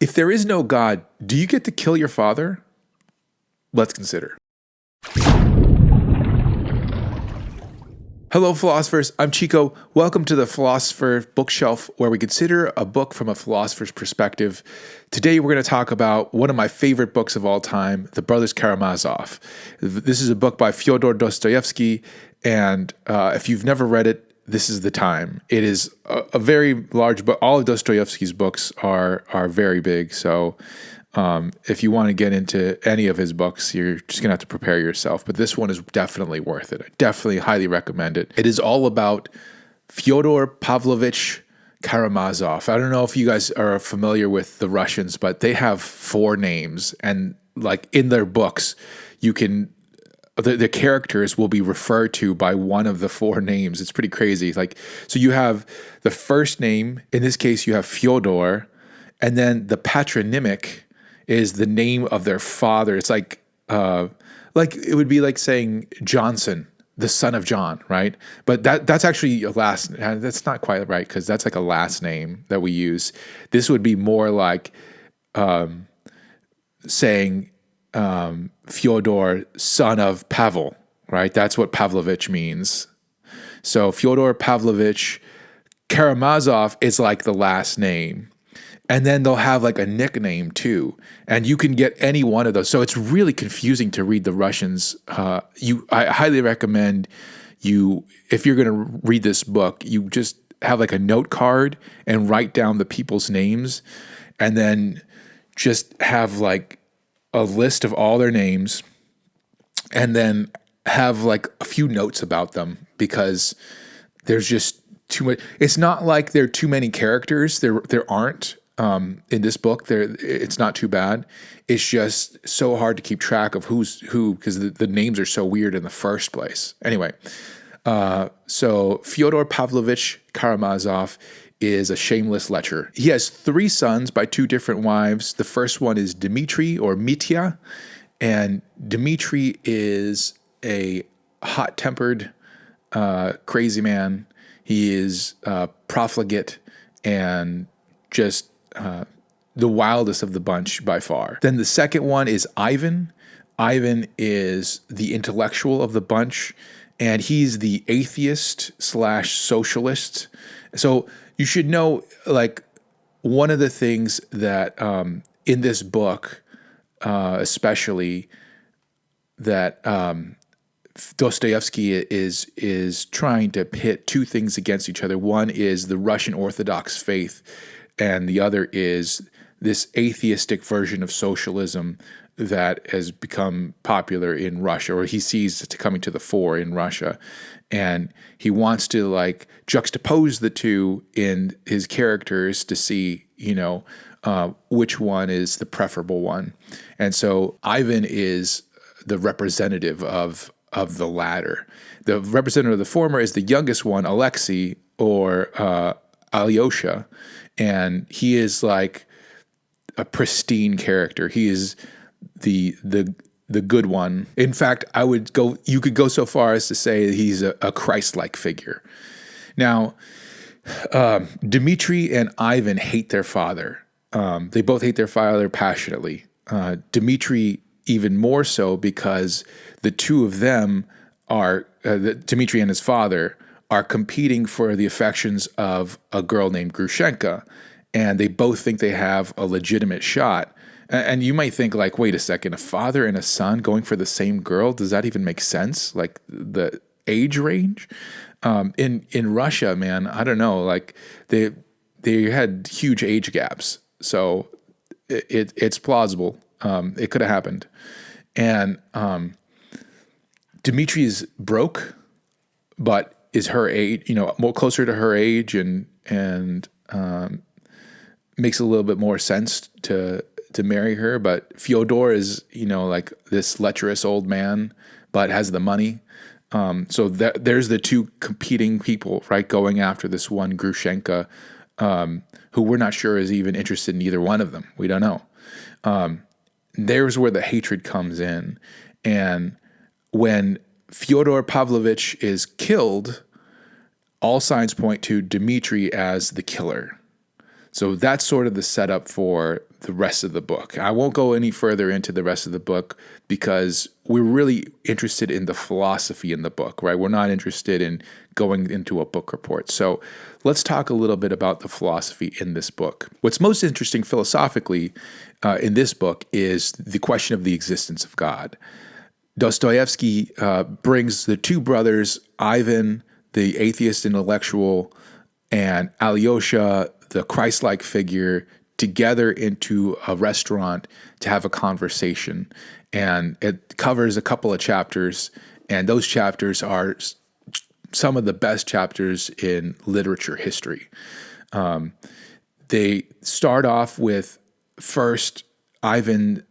If there is no God, do you get to kill your father? Let's consider. Hello, philosophers. I'm Chico. Welcome to the Philosopher Bookshelf, where we consider a book from a philosopher's perspective. Today, we're going to talk about one of my favorite books of all time, The Brothers Karamazov. This is a book by Fyodor Dostoevsky, and if you've never read it, this is the time. It is a very large book. All of Dostoevsky's books are very big, so if you want to get into any of his books, you're just going to have to prepare yourself. But this one is definitely worth it. I definitely highly recommend it. It is all about Fyodor Pavlovich Karamazov. I don't know if you guys are familiar with the Russians, but they have 4 names. And like in their books, you can... The characters will be referred to by one of the 4 names. It's pretty crazy. Like, so you have the first name. In this case, you have Fyodor. And then the patronymic is the name of their father. It's like it would be like saying Johnson, the son of John, right? But that's actually a last. That's not quite right, because that's like a last name that we use. This would be more like saying Fyodor, son of Pavel, right? That's what Pavlovich means. So Fyodor Pavlovich Karamazov is like the last name. And then they'll have like a nickname too. And you can get any one of those. So it's really confusing to read the Russians. I highly recommend you, if you're going to read this book, you just have like a note card and write down the people's names, and then just have like a list of all their names, and then have like a few notes about them, because there's just too much. It's not like there are too many characters. There aren't. In this book, it's not too bad. It's just so hard to keep track of who's who, because the names are so weird in the first place. Anyway, so Fyodor Pavlovich Karamazov is a shameless lecher. He has 3 sons by 2 different wives. The first one is Dmitri, or Mitya, and Dmitri is a hot-tempered, crazy man. He is profligate and just the wildest of the bunch by far. Then the second one is Ivan. Ivan is the intellectual of the bunch, and he's the atheist / socialist. So you should know, like, one of the things that in this book, especially, that Dostoevsky is trying to pit 2 things against each other. One is the Russian Orthodox faith, and the other is this atheistic version of socialism that has become popular in Russia, or he sees it coming to the fore in Russia. And he wants to like juxtapose the 2 in his characters to see, which one is the preferable one. And so Ivan is the representative of the latter. The representative of the former is the youngest one, Alexei, or Alyosha. And he is like a pristine character. He is the good one. In fact, you could go so far as to say that he's a Christ-like figure. Now, Dmitri and Ivan hate their father. They both hate their father passionately. Dmitri even more so, because the 2 of them are, Dmitri and his father, are competing for the affections of a girl named Grushenka, and they both think they have a legitimate shot. And you might think, like, wait a second, a father and a son going for the same girl? Does that even make sense? Like, the age range? In Russia, man, I don't know. Like, they had huge age gaps, so it's plausible. It could have happened. And Dmitri is broke, but is her age, more closer to her age, and makes a little bit more sense to marry her. But Fyodor is, like this lecherous old man, but has the money. So there's the 2 competing people, right, going after this one Grushenka, who we're not sure is even interested in either one of them. We don't know. There's where the hatred comes in. And when Fyodor Pavlovich is killed, all signs point to Dmitri as the killer. So that's sort of the setup for the rest of the book. I won't go any further into the rest of the book because we're really interested in the philosophy in the book, right? We're not interested in going into a book report. So let's talk a little bit about the philosophy in this book. What's most interesting philosophically in this book is the question of the existence of God. Dostoevsky brings the two brothers, Ivan, the atheist intellectual, and Alyosha, the Christ-like figure, together into a restaurant to have a conversation. And it covers a couple of chapters, and those chapters are some of the best chapters in literature history. They start off with first Ivan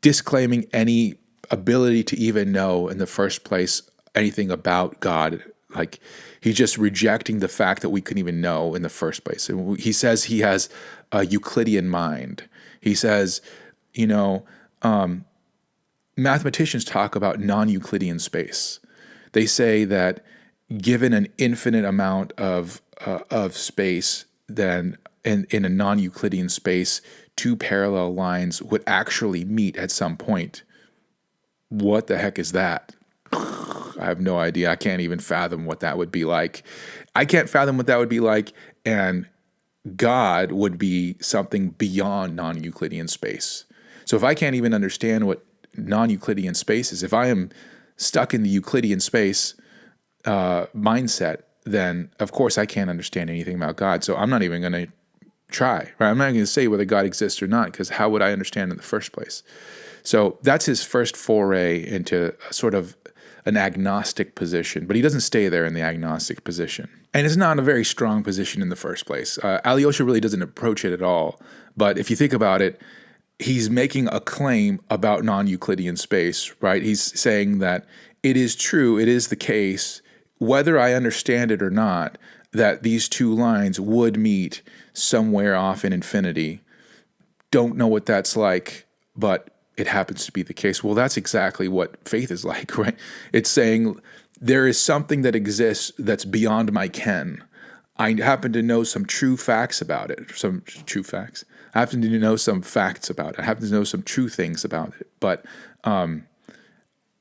disclaiming any ability to even know in the first place anything about God. Like, he's just rejecting the fact that we couldn't even know in the first place. And he says he has a Euclidean mind. He says, mathematicians talk about non-Euclidean space. They say that given an infinite amount of space, then in a non-Euclidean space, two parallel lines would actually meet at some point. What the heck is that? I have no idea. I can't even fathom what that would be like. I can't fathom what that would be like, and God would be something beyond non-Euclidean space. So if I can't even understand what non-Euclidean space is, if I am stuck in the Euclidean space mindset, then of course I can't understand anything about God. So I'm not even going to try, right? I'm not going to say whether God exists or not, because how would I understand in the first place? So that's his first foray into sort of an agnostic position, but he doesn't stay there in the agnostic position. And it's not a very strong position in the first place. Alyosha really doesn't approach it at all. But if you think about it, he's making a claim about non-Euclidean space, right? He's saying that it is true, it is the case, whether I understand it or not, that these two lines would meet somewhere off in infinity. Don't know what that's like, but it happens to be the case. Well, that's exactly what faith is like, right? It's saying there is something that exists that's beyond my ken. I happen to know some true facts about it, some true facts. I happen to know some facts about it. I happen to know some true things about it. But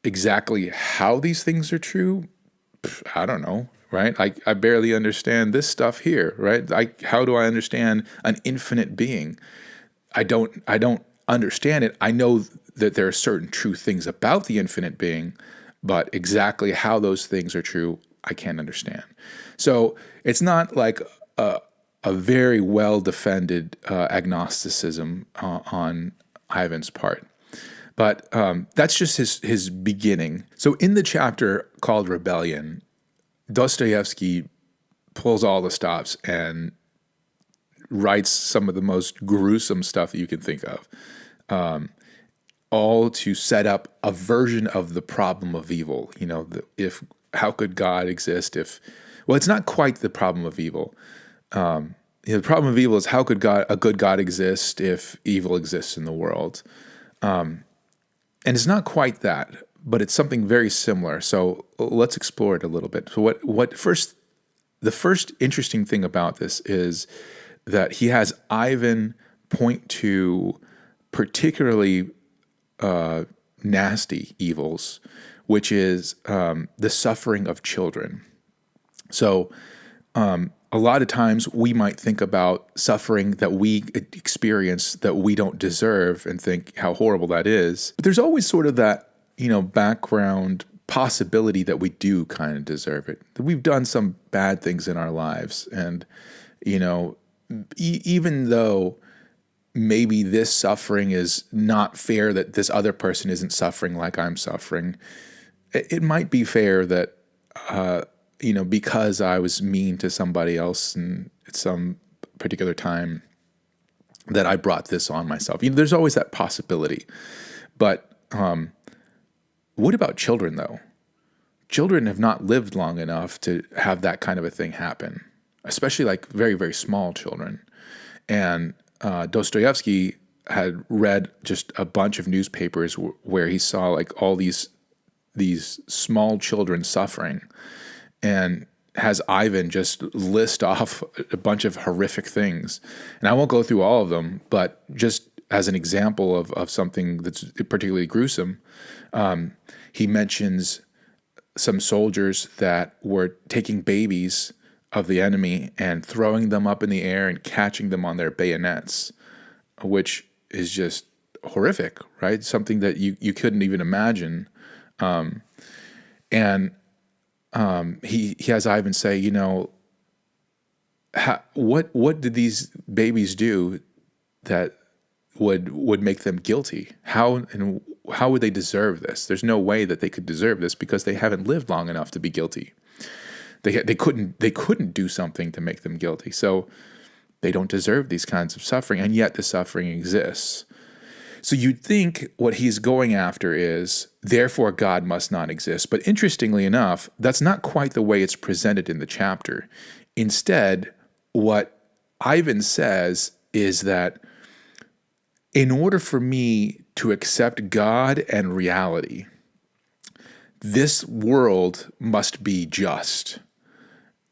exactly how these things are true, I don't know, right? I barely understand this stuff here, right? How do I understand an infinite being? I don't understand it. I know that there are certain true things about the infinite being, but exactly how those things are true, I can't understand. So it's not like a very well-defended agnosticism on Ivan's part. But that's just his beginning. So in the chapter called Rebellion, Dostoevsky pulls all the stops and writes some of the most gruesome stuff that you can think of, all to set up a version of the problem of evil. How could God exist if? Well, it's not quite the problem of evil. The problem of evil is how could a good God exist if evil exists in the world? And it's not quite that, but it's something very similar. So let's explore it a little bit. So the first interesting thing about this is that he has Ivan point to particularly nasty evils, which is the suffering of children. So a lot of times we might think about suffering that we experience that we don't deserve and think how horrible that is. But there's always sort of that, background possibility that we do kind of deserve it, that we've done some bad things in our lives. And, even though maybe this suffering is not fair, that this other person isn't suffering like I'm suffering, it might be fair that, because I was mean to somebody else at some particular time, that I brought this on myself. There's always that possibility. But what about children, though? Children have not lived long enough to have that kind of a thing happen, especially like very, very small children. And Dostoevsky had read just a bunch of newspapers where he saw like all these small children suffering. And has Ivan just list off a bunch of horrific things. And I won't go through all of them, but just as an example of something that's particularly gruesome, he mentions some soldiers that were taking babies of the enemy and throwing them up in the air and catching them on their bayonets, which is just horrific, right? Something that you couldn't even imagine. And he has Ivan say, what did these babies do that would make them guilty? How would they deserve this? There's no way that they could deserve this because they haven't lived long enough to be guilty. They couldn't do something to make them guilty. So they don't deserve these kinds of suffering, and yet the suffering exists. So you'd think what he's going after is, therefore God must not exist. But interestingly enough, that's not quite the way it's presented in the chapter. Instead, what Ivan says is that in order for me to accept God and reality, this world must be just.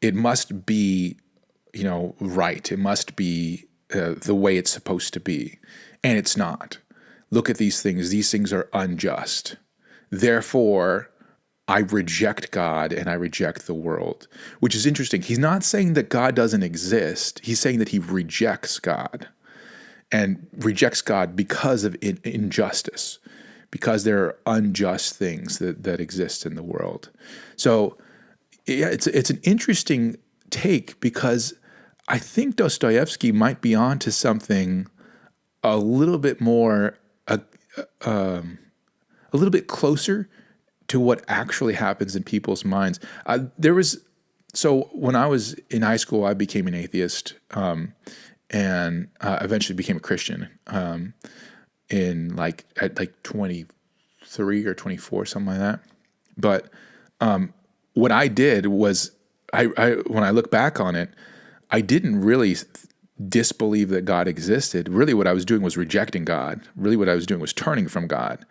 It must be, right. It must be the way it's supposed to be. And it's not. Look at these things. These things are unjust. Therefore, I reject God and I reject the world, which is interesting. He's not saying that God doesn't exist. He's saying that he rejects God and rejects God because of injustice, because there are unjust things that exist in the world. So yeah, it's an interesting take because I think Dostoevsky might be onto something a little bit more, a little bit closer to what actually happens in people's minds. So when I was in high school, I became an atheist, and eventually became a Christian, at 23 or 24, something like that. But what I did was, when I look back on it, I didn't really disbelieve that God existed. Really what I was doing was rejecting God. Really what I was doing was turning from God.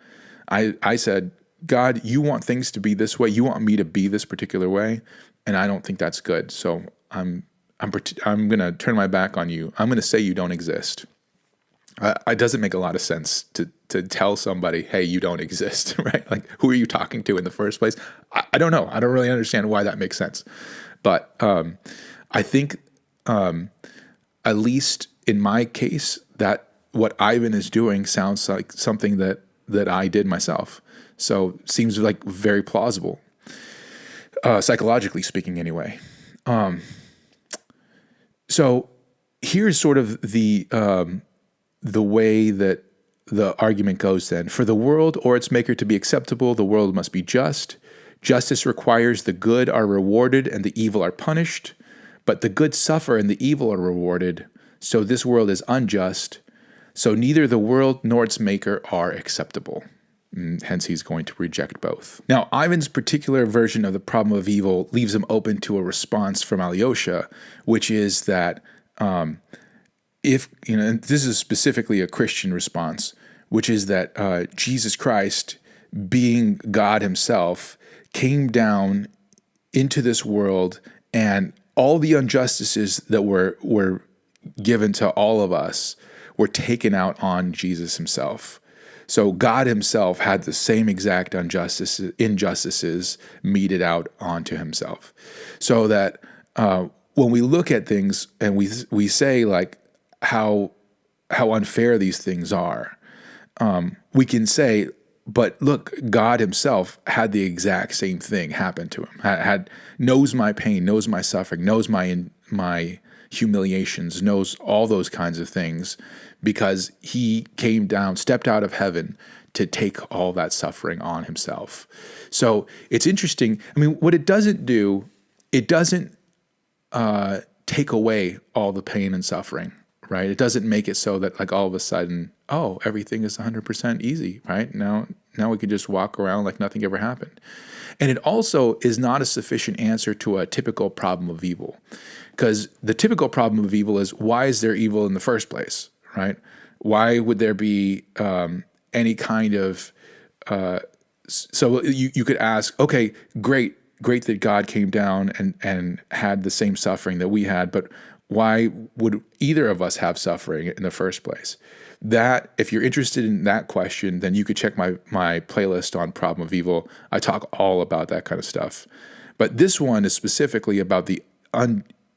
I said, God, you want things to be this way. You want me to be this particular way, and I don't think that's good. So I'm going to turn my back on you. I'm going to say you don't exist. It doesn't make a lot of sense to tell somebody, hey, you don't exist, right? Like, who are you talking to in the first place? I don't know. I don't really understand why that makes sense. But I think, at least in my case, that what Ivan is doing sounds like something that I did myself. So seems like very plausible, psychologically speaking anyway. So here's sort of the way that the argument goes then. For the world or its maker to be acceptable, the world must be just. Justice requires the good are rewarded and the evil are punished, but the good suffer and the evil are rewarded. So this world is unjust. So neither the world nor its maker are acceptable. Hence, he's going to reject both. Now, Ivan's particular version of the problem of evil leaves him open to a response from Alyosha, which is that and this is specifically a Christian response, which is that Jesus Christ, being God himself, came down into this world, and all the injustices that were given to all of us were taken out on Jesus himself. So God himself had the same exact injustices meted out onto himself. So that when we look at things and we say like how unfair these things are, we can say, but look, God himself had the exact same thing happen to him. Knows my pain, knows my suffering, knows my humiliations, knows all those kinds of things, because he came down, stepped out of heaven to take all that suffering on himself. So it's interesting. I mean, what it doesn't do, it doesn't take away all the pain and suffering, right? It doesn't make it so that like all of a sudden, oh, everything is 100% easy, right? Now we can just walk around like nothing ever happened. And it also is not a sufficient answer to a typical problem of evil, because the typical problem of evil is, why is there evil in the first place, right? Why would there be any kind of so you could ask, okay, great, great that God came down and had the same suffering that we had, but why would either of us have suffering in the first place? That, if you're interested in that question, then you could check my playlist on Problem of Evil. I talk all about that kind of stuff. But this one is specifically about the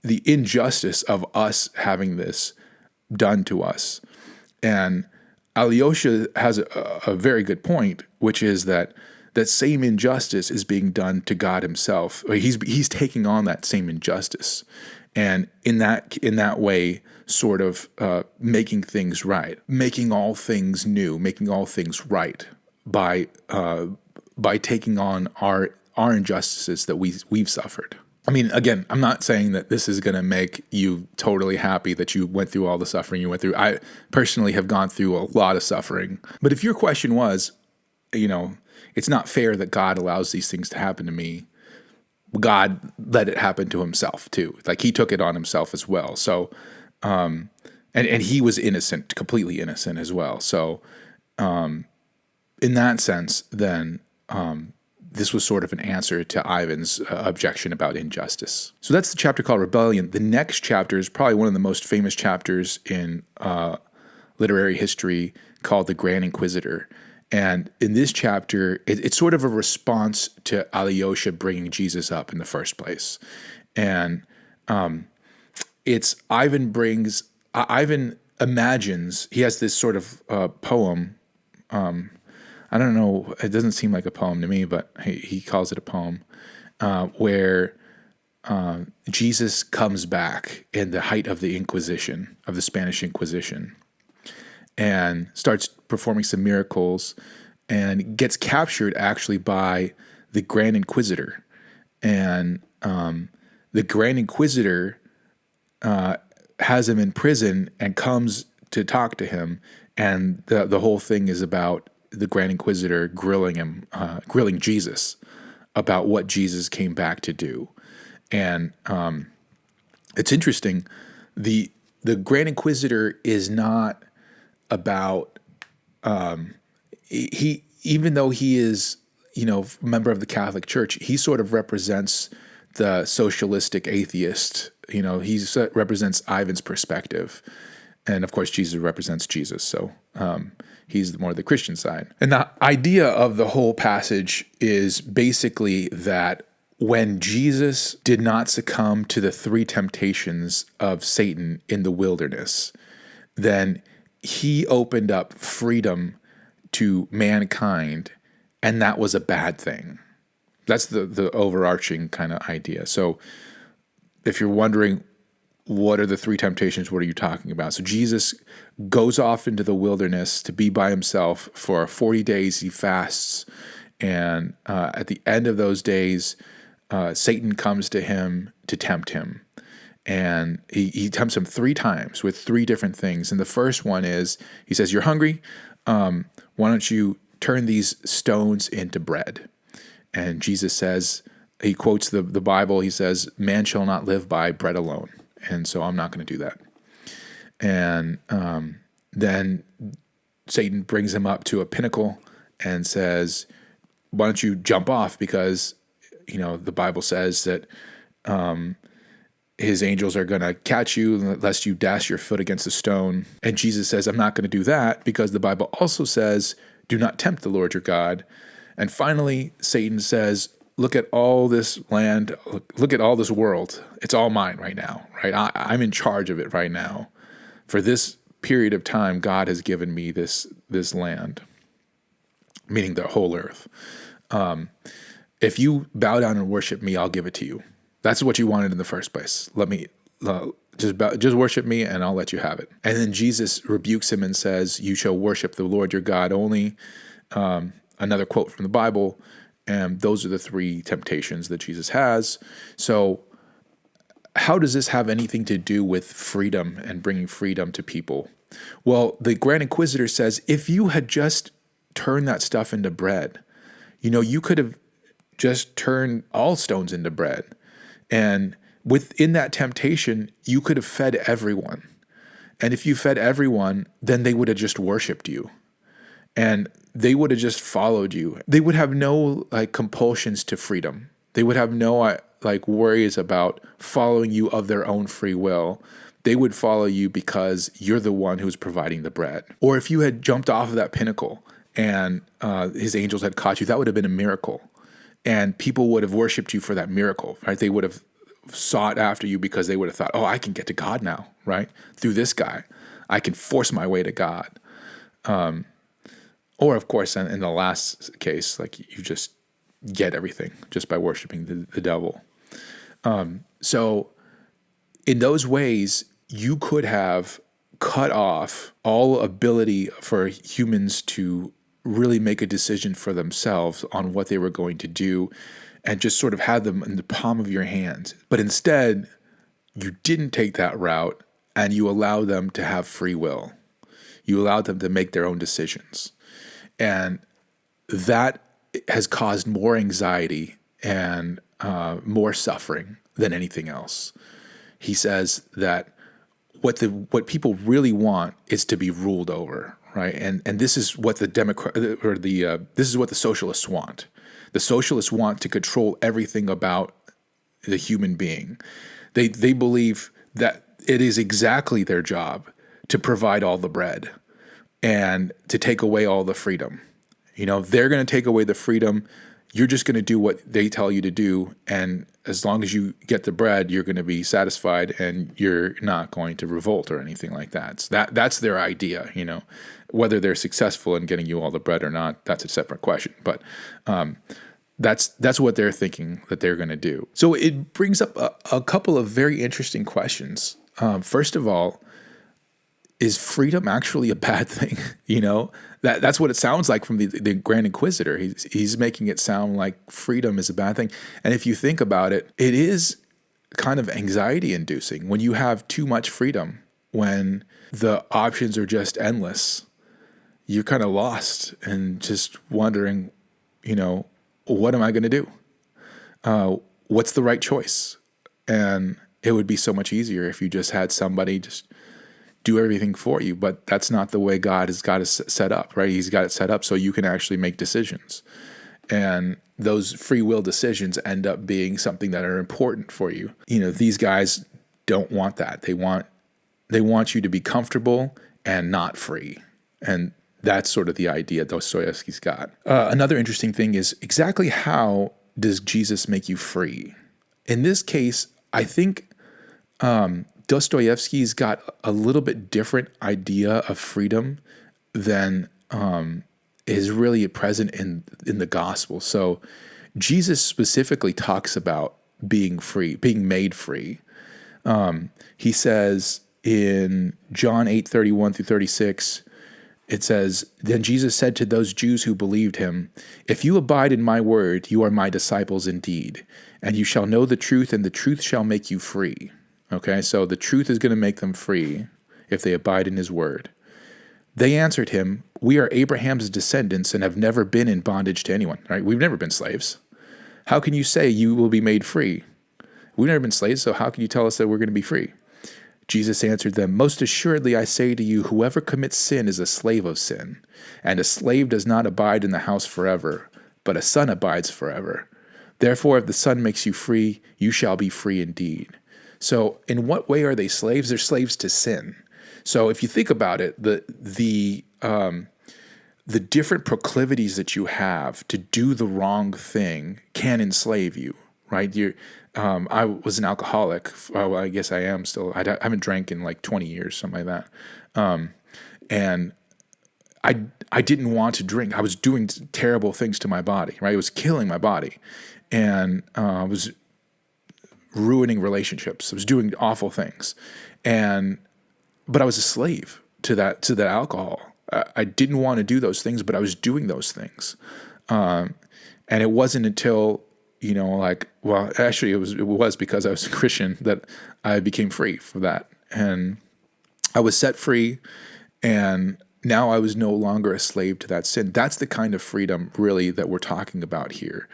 injustice of us having this done to us. And Alyosha has a very good point, which is that same injustice is being done to God himself. He's taking on that same injustice, and in that way, sort of making things right, making all things new, making all things right by taking on our injustices that we've suffered. I mean, again, I'm not saying that this is going to make you totally happy that you went through all the suffering you went through. I personally have gone through a lot of suffering. But if your question was, it's not fair that God allows these things to happen to me, God let it happen to himself too. Like, he took it on himself as well. So, and he was innocent, completely innocent as well. So, in that sense, then, this was sort of an answer to Ivan's objection about injustice. So that's the chapter called Rebellion. The next chapter is probably one of the most famous chapters in literary history, called the Grand Inquisitor. And in this chapter, it's sort of a response to Alyosha bringing Jesus up in the first place. And it's Ivan imagines, he has this sort of poem. I don't know, it doesn't seem like a poem to me, but he calls it a poem, where Jesus comes back in the height of the Inquisition, of the Spanish Inquisition, and starts performing some miracles, and gets captured actually by the Grand Inquisitor. And the Grand Inquisitor has him in prison and comes to talk to him, and the whole thing is about the Grand Inquisitor grilling Jesus about what Jesus came back to do. And it's interesting, the Grand Inquisitor is not about he, even though he is a member of the Catholic Church, he sort of represents the socialistic atheist. He represents Ivan's perspective, and of course Jesus represents Jesus. So he's more the Christian side. And the idea of the whole passage is basically that when Jesus did not succumb to the 3 temptations of Satan in the wilderness, then he opened up freedom to mankind, and that was a bad thing. That's the overarching kind of idea. So if you're wondering, what are the 3 temptations? What are you talking about? So Jesus goes off into the wilderness to be by himself for 40 days. He fasts. And at the end of those days, Satan comes to him to tempt him. And he tempts him 3 times with 3 different things. And the first one is, he says, "You're hungry. Why don't you turn these stones into bread?" And Jesus says, he quotes the Bible. He says, "Man shall not live by bread alone." And so I'm not going to do that. And then Satan brings him up to a pinnacle and says, "Why don't you jump off? Because, the Bible says that his angels are going to catch you lest you dash your foot against a stone." And Jesus says, "I'm not going to do that, because the Bible also says, do not tempt the Lord your God." And finally, Satan says, "Look at all this land, look at all this world. It's all mine right now, right? I'm in charge of it right now. For this period of time, God has given me this land," meaning the whole earth. "If you bow down and worship me, I'll give it to you. That's what you wanted in the first place. Let me just worship me, and I'll let you have it." And then Jesus rebukes him and says, "You shall worship the Lord your God only." Another quote from the Bible. And those are the 3 temptations that Jesus has. So how does this have anything to do with freedom and bringing freedom to people? Well, the Grand Inquisitor says, if you had just turned that stuff into bread, you could have just turned all stones into bread. And within that temptation, you could have fed everyone. And if you fed everyone, then they would have just worshiped you. And they would have just followed you. They would have no compulsions to freedom. They would have no worries about following you of their own free will. They would follow you because you're the one who's providing the bread. Or if you had jumped off of that pinnacle and his angels had caught you, that would have been a miracle. And people would have worshipped you for that miracle, right? They would have sought after you because they would have thought, oh, I can get to God now, right? Through this guy. I can force my way to God. Or, of course, in the last case, like you just get everything just by worshiping the devil. So in those ways, you could have cut off all ability for humans to really make a decision for themselves on what they were going to do and just sort of had them in the palm of your hand. But instead, you didn't take that route and you allowed them to have free will. You allowed them to make their own decisions. And that has caused more anxiety and more suffering than anything else. He says that what people really want is to be ruled over, right? And this is what the this is what the socialists want. The socialists want to control everything about the human being. They believe that it is exactly their job to provide all the bread and to take away all the freedom. They're going to take away the freedom. You're just going to do what they tell you to do. And as long as you get the bread, you're going to be satisfied and you're not going to revolt or anything like that. So that's their idea, Whether they're successful in getting you all the bread or not, that's a separate question. But that's what they're thinking that they're going to do. So it brings up a couple of very interesting questions. First of all, is freedom actually a bad thing? That's what it sounds like from the Grand Inquisitor. He's making it sound like freedom is a bad thing. And if you think about it, it is kind of anxiety inducing when you have too much freedom, when the options are just endless. You're kind of lost and just wondering, what am I going to do? What's the right choice? And it would be so much easier if you just had somebody just do everything for you, but that's not the way God has got it set up, right? He's got it set up so you can actually make decisions. And those free will decisions end up being something that are important for you. These guys don't want that. They want you to be comfortable and not free. And that's sort of the idea Dostoevsky's got. Another interesting thing is exactly how does Jesus make you free? In this case, I think Dostoevsky's got a little bit different idea of freedom than is really present in the gospel. So Jesus specifically talks about being free, being made free. He says in John 8:31 through 36, it says, "Then Jesus said to those Jews who believed him, 'If you abide in my word, you are my disciples indeed, and you shall know the truth, and the truth shall make you free.'" Okay, so the truth is going to make them free if they abide in his word. They answered him, "We are Abraham's descendants and have never been in bondage to anyone." Right? We've never been slaves. How can you say you will be made free? We've never been slaves, so how can you tell us that we're going to be free? Jesus answered them, "Most assuredly I say to you, whoever commits sin is a slave of sin. And a slave does not abide in the house forever, but a son abides forever. Therefore, if the Son makes you free, you shall be free indeed." So in what way are they slaves? They're slaves to sin. So if you think about it, the different proclivities that you have to do the wrong thing can enslave you, right? I was an alcoholic. Well, I guess I am still. I haven't drank in like 20 years, something like that. And I didn't want to drink. I was doing terrible things to my body, right? It was killing my body. And I was ruining relationships. I was doing awful things. But I was a slave to that alcohol. I didn't want to do those things, but I was doing those things. And it wasn't until, actually it was because I was a Christian that I became free from that. And I was set free, and now I was no longer a slave to that sin. That's the kind of freedom really that we're talking about here.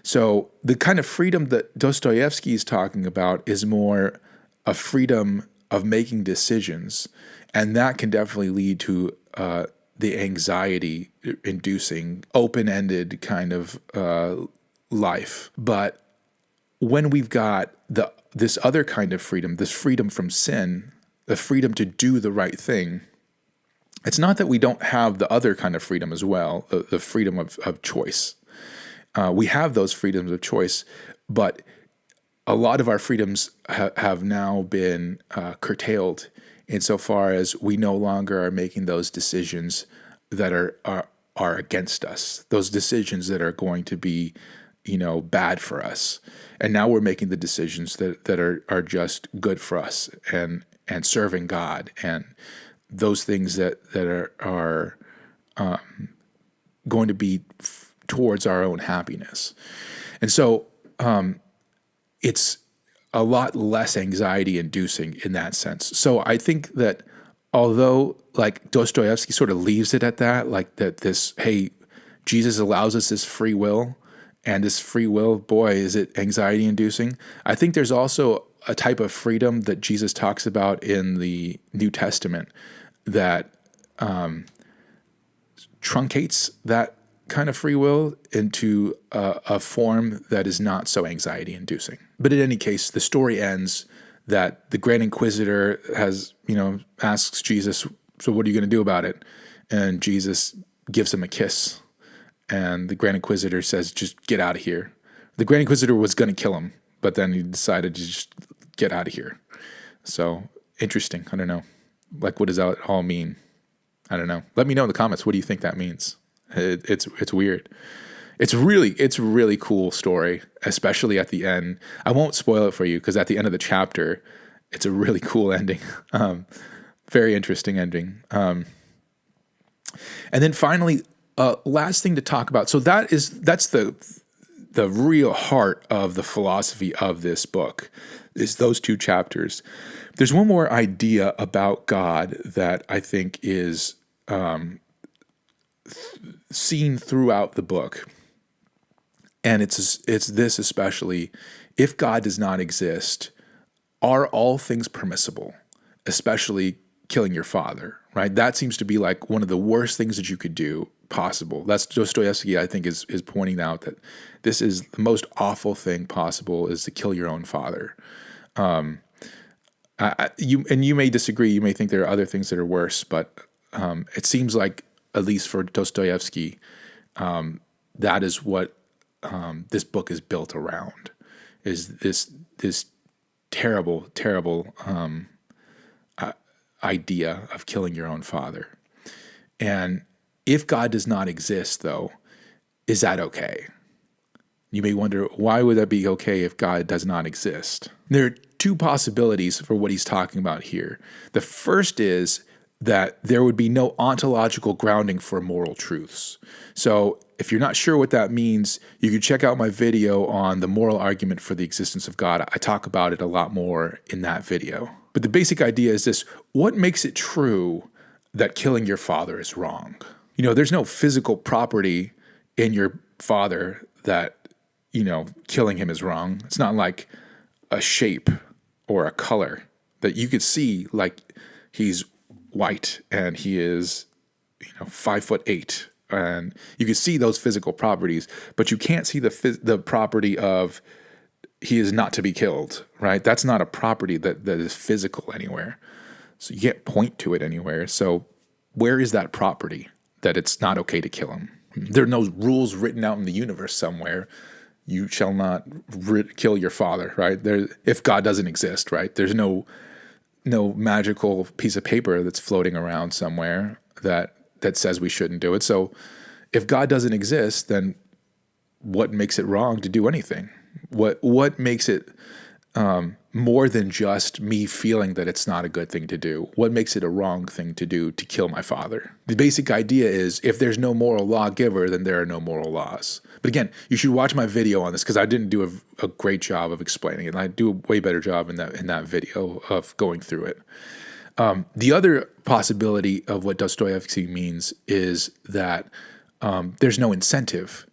So the kind of freedom that Dostoevsky is talking about is more a freedom of making decisions, and that can definitely lead to the anxiety-inducing, open-ended kind of life. But when we've got this other kind of freedom, this freedom from sin, the freedom to do the right thing, it's not that we don't have the other kind of freedom as well, the freedom of choice. We have those freedoms of choice, but a lot of our freedoms have now been curtailed insofar as we no longer are making those decisions that are against us, those decisions that are going to be, bad for us. And now we're making the decisions that are just good for us and serving God and those things that are going to be towards our own happiness. And so it's a lot less anxiety inducing in that sense. So I think that although like Dostoevsky sort of leaves it at that, like that hey, Jesus allows us this free will, and this free will, boy, is it anxiety inducing. I think there's also a type of freedom that Jesus talks about in the New Testament that truncates that kind of free will into a form that is not so anxiety inducing. But in any case, the story ends that the Grand Inquisitor asks Jesus, so what are you going to do about it? And Jesus gives him a kiss. And the Grand Inquisitor says, just get out of here. The Grand Inquisitor was going to kill him, but then he decided to just get out of here. So interesting. I don't know. Like, what does that all mean? I don't know. Let me know in the comments. What do you think that means? It's weird. It's really cool story, especially at the end. I won't spoil it for you because at the end of the chapter, it's a really cool ending. Very interesting ending. And then finally, last thing to talk about. So that's the real heart of the philosophy of this book is those two chapters. There's one more idea about God that I think is seen throughout the book. And it's this especially, if God does not exist, are all things permissible, especially killing your father, right? That seems to be like one of the worst things that you could do possible. That's Dostoevsky, I think, is pointing out that this is the most awful thing possible is to kill your own father. You may disagree. You may think there are other things that are worse, but it seems like, at least for Dostoevsky, that is what this book is built around, is this terrible idea of killing your own father. And if God does not exist, though, is that okay? You may wonder, why would that be okay if God does not exist? There are two possibilities for what he's talking about here. The first is that there would be no ontological grounding for moral truths. So if you're not sure what that means, you can check out my video on the moral argument for the existence of God. I talk about it a lot more in that video. But the basic idea is this: what makes it true that killing your father is wrong? There's no physical property in your father that, killing him is wrong. It's not like a shape or a color that you could see, like he's white and he is, 5'8", and you can see those physical properties, but you can't see the property of he is not to be killed, right? That's not a property that is physical anywhere. So you can't point to it anywhere. So where is that property that it's not okay to kill him? There are no rules written out in the universe somewhere. You shall not kill your father, right? If God doesn't exist, right? There's no magical piece of paper that's floating around somewhere that says we shouldn't do it. So if God doesn't exist, then what makes it wrong to do anything? What makes it more than just me feeling that it's not a good thing to do? What makes it a wrong thing to do to kill my father? The basic idea is, if there's no moral lawgiver, then there are no moral laws. But again, you should watch my video on this because I didn't do a great job of explaining it. And I do a way better job in that video of going through it. The other possibility of what Dostoevsky means is that there's no incentive,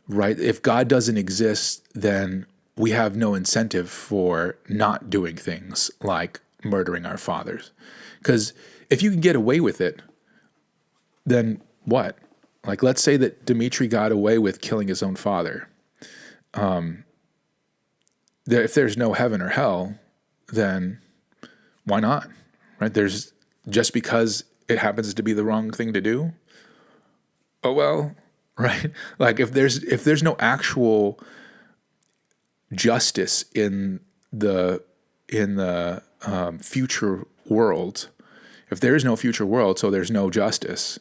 right? If God doesn't exist, then we have no incentive for not doing things like murdering our fathers. Because if you can get away with it, then what? Like, let's say that Dmitri got away with killing his own father. If there's no heaven or hell, then why not? Right? There's just because it happens to be the wrong thing to do. Oh well, right? Like if there's no actual justice in the future world, if there is no future world, so there's no justice,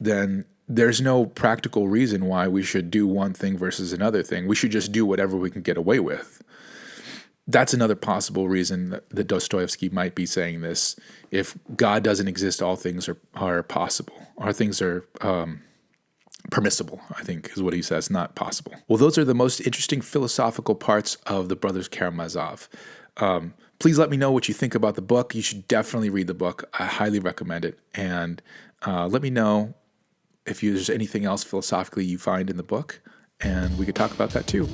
then there's no practical reason why we should do one thing versus another thing. We should just do whatever we can get away with. That's another possible reason that Dostoevsky might be saying this. If God doesn't exist, all things are possible. All things are permissible, I think is what he says, not possible. Well, those are the most interesting philosophical parts of the Brothers Karamazov. Please let me know what you think about the book. You should definitely read the book. I highly recommend it. And let me know if there's anything else philosophically you find in the book, and we could talk about that too.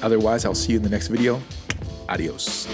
Otherwise, I'll see you in the next video. Adios.